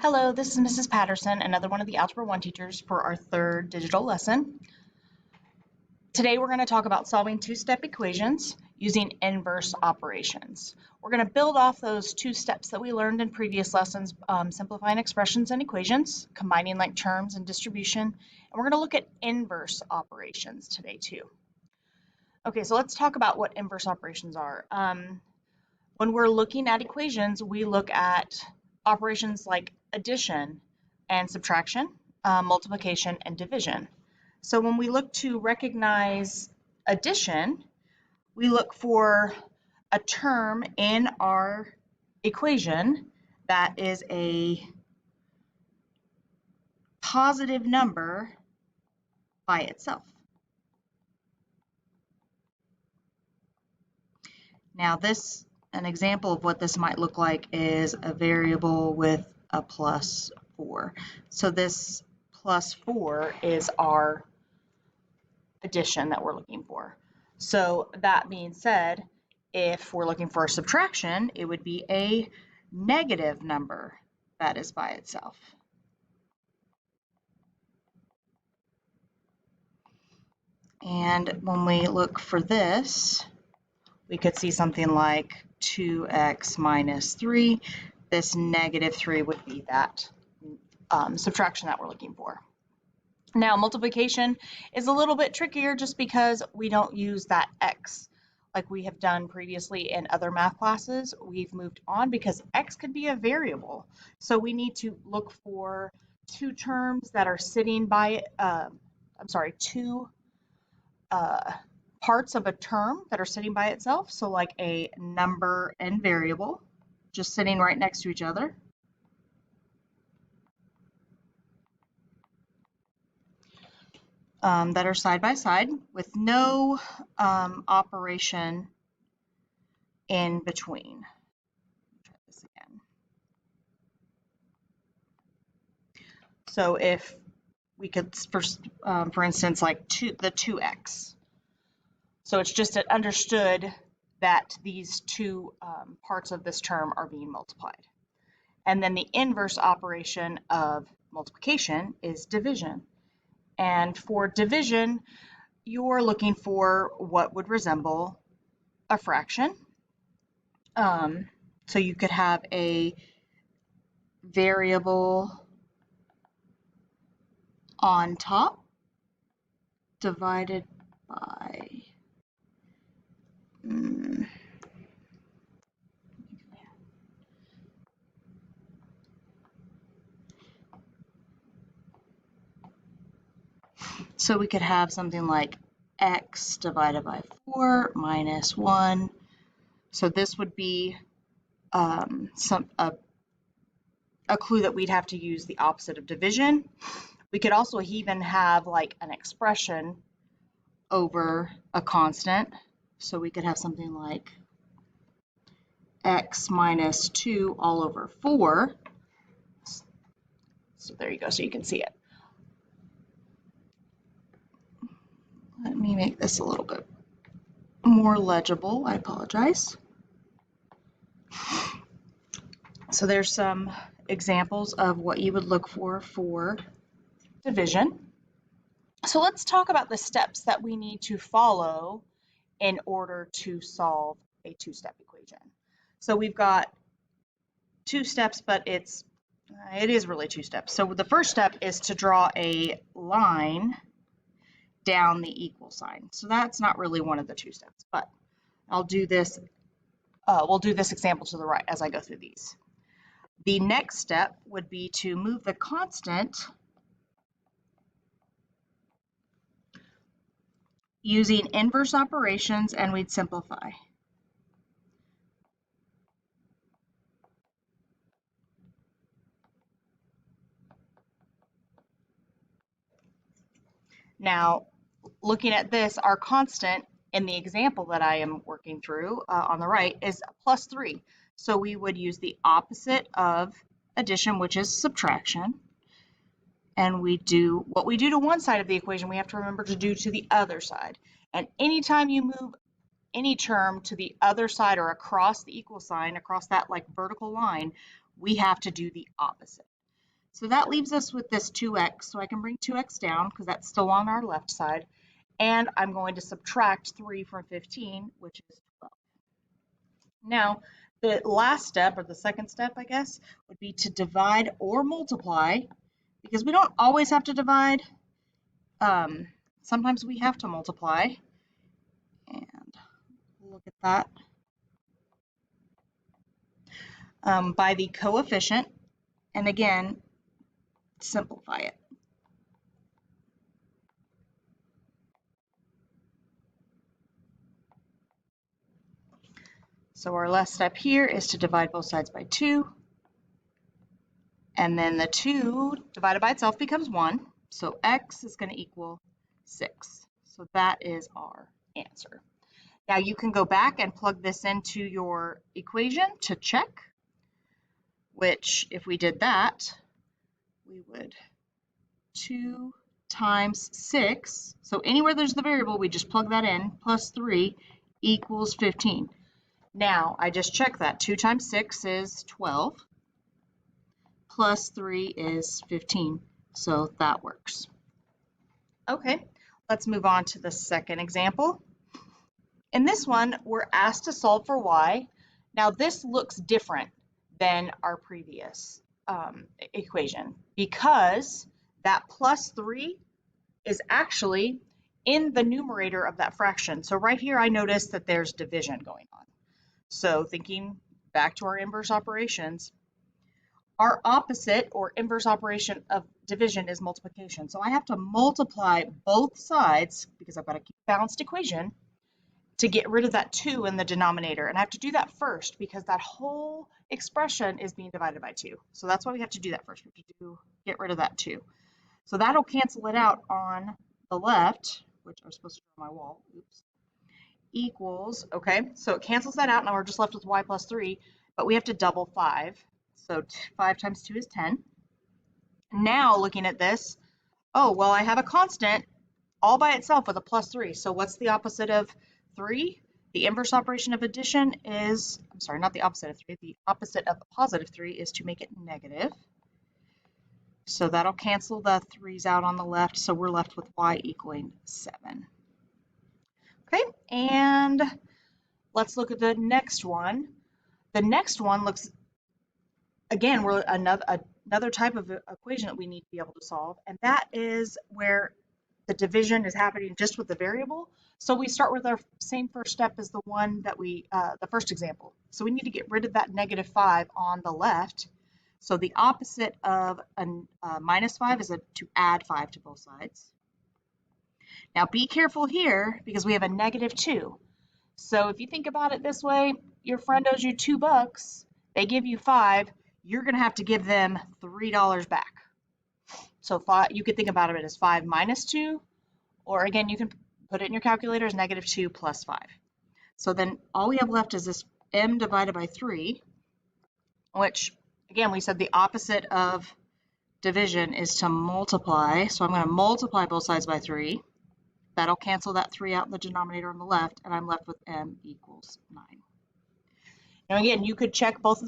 Hello, this is Mrs. Patterson, another one of the Algebra 1 teachers for our third digital lesson. Today we're going to talk about solving two-step equations using inverse operations. We're going to build off those two steps that we learned in previous lessons, simplifying expressions and equations, combining like terms and distribution, and we're going to look at inverse operations today too. Okay, so let's talk about what inverse operations are. When we're looking at equations, we look at operations like addition and subtraction, multiplication and division. So when we look to recognize addition, we look for a term in our equation that is a positive number by itself. Now an example of what this might look like is a variable with a plus 4. So this plus 4 is our addition that we're looking for. So that being said, if we're looking for a subtraction, it would be a negative number that is by itself. And when we look for this, we could see something like 2x minus 3. This negative 3 would be that subtraction that we're looking for. Now, multiplication is a little bit trickier just because we don't use that x like we have done previously in other math classes. We've moved on because x could be a variable. So we need to look for two terms that are sitting by, two parts of a term that are sitting by itself. So like a number and variable just sitting right next to each other. That are side by side with no operation in between. Try this again. So if we could, for instance, like the 2x. So it's just understood that these two parts of this term are being multiplied. And then the inverse operation of multiplication is division. And for division, you're looking for what would resemble a fraction. So you could have a variable on top divided by so we could have something like x divided by 4 minus 1. So this would be a clue that we'd have to use the opposite of division. We could also even have like an expression over a constant. So we could have something like x minus 2 all over 4. So there you go, so you can see it. Let me make this a little bit more legible. I apologize. So there's some examples of what you would look for division. So let's talk about the steps that we need to follow in order to solve a two-step equation. So we've got two steps, but it is really two steps. So the first step is to draw a line down the equal sign. So that's not really one of the two steps, but I'll do this. We'll do this example to the right as I go through these. The next step would be to move the constant using inverse operations, and we'd simplify. Now, looking at this, our constant in the example that I am working through on the right is plus 3. So we would use the opposite of addition, which is subtraction. And we do what we do to one side of the equation, we have to remember to do to the other side. And anytime you move any term to the other side or across the equal sign, across that like vertical line, we have to do the opposite. So that leaves us with this 2x. So I can bring 2x down because that's still on our left side. And I'm going to subtract 3 from 15, which is 12. Now, the last step, or the second step, I guess, would be to divide or multiply, because we don't always have to divide. Sometimes we have to multiply. And look at that. By the coefficient, and again, simplify it. So our last step here is to divide both sides by 2. And then the 2 divided by itself becomes 1. So x is going to equal 6. So that is our answer. Now you can go back and plug this into your equation to check, which if we did that, we would 2 times 6. So anywhere there's the variable, we just plug that in, plus 3 equals 15. Now, I just checked that. 2 times 6 is 12, plus 3 is 15, so that works. Okay, let's move on to the second example. In this one, we're asked to solve for y. Now, this looks different than our previous equation because that plus 3 is actually in the numerator of that fraction. So right here, I noticed that there's division going on. So thinking back to our inverse operations, our opposite or inverse operation of division is multiplication. So I have to multiply both sides because I've got a balanced equation to get rid of that 2 in the denominator. And I have to do that first because that whole expression is being divided by 2. So that's why we have to do that first. We have to get rid of that 2. So that'll cancel it out on the left, which I was supposed to draw on my wall. Oops. Equals, okay, so it cancels that out. Now we're just left with y plus 3, but we have to double 5. So 5 times 2 is 10. Now looking at this, oh, well, I have a constant all by itself with a plus 3. So what's the opposite of 3? The inverse operation of addition is, I'm sorry, not the opposite of 3. The opposite of a positive 3 is to make it negative. So that'll cancel the 3's out on the left. So we're left with y equaling 7. Okay, and let's look at the next one. The next one looks, again, we're another type of equation that we need to be able to solve, and that is where the division is happening just with the variable. So we start with our same first step as the one that the first example. So we need to get rid of that negative 5 on the left. So the opposite of a minus 5 is to add 5 to both sides. Now be careful here because we have a negative 2. So if you think about it this way, your friend owes you $2, they give you 5, you're going to have to give them $3 back. So you could think about it as 5 minus 2, or again, you can put it in your calculator as negative 2 plus 5. So then all we have left is this m divided by 3, which again, we said the opposite of division is to multiply. So I'm going to multiply both sides by 3. That'll cancel that 3 out in the denominator on the left, and I'm left with m equals 9. Now again, you could check both of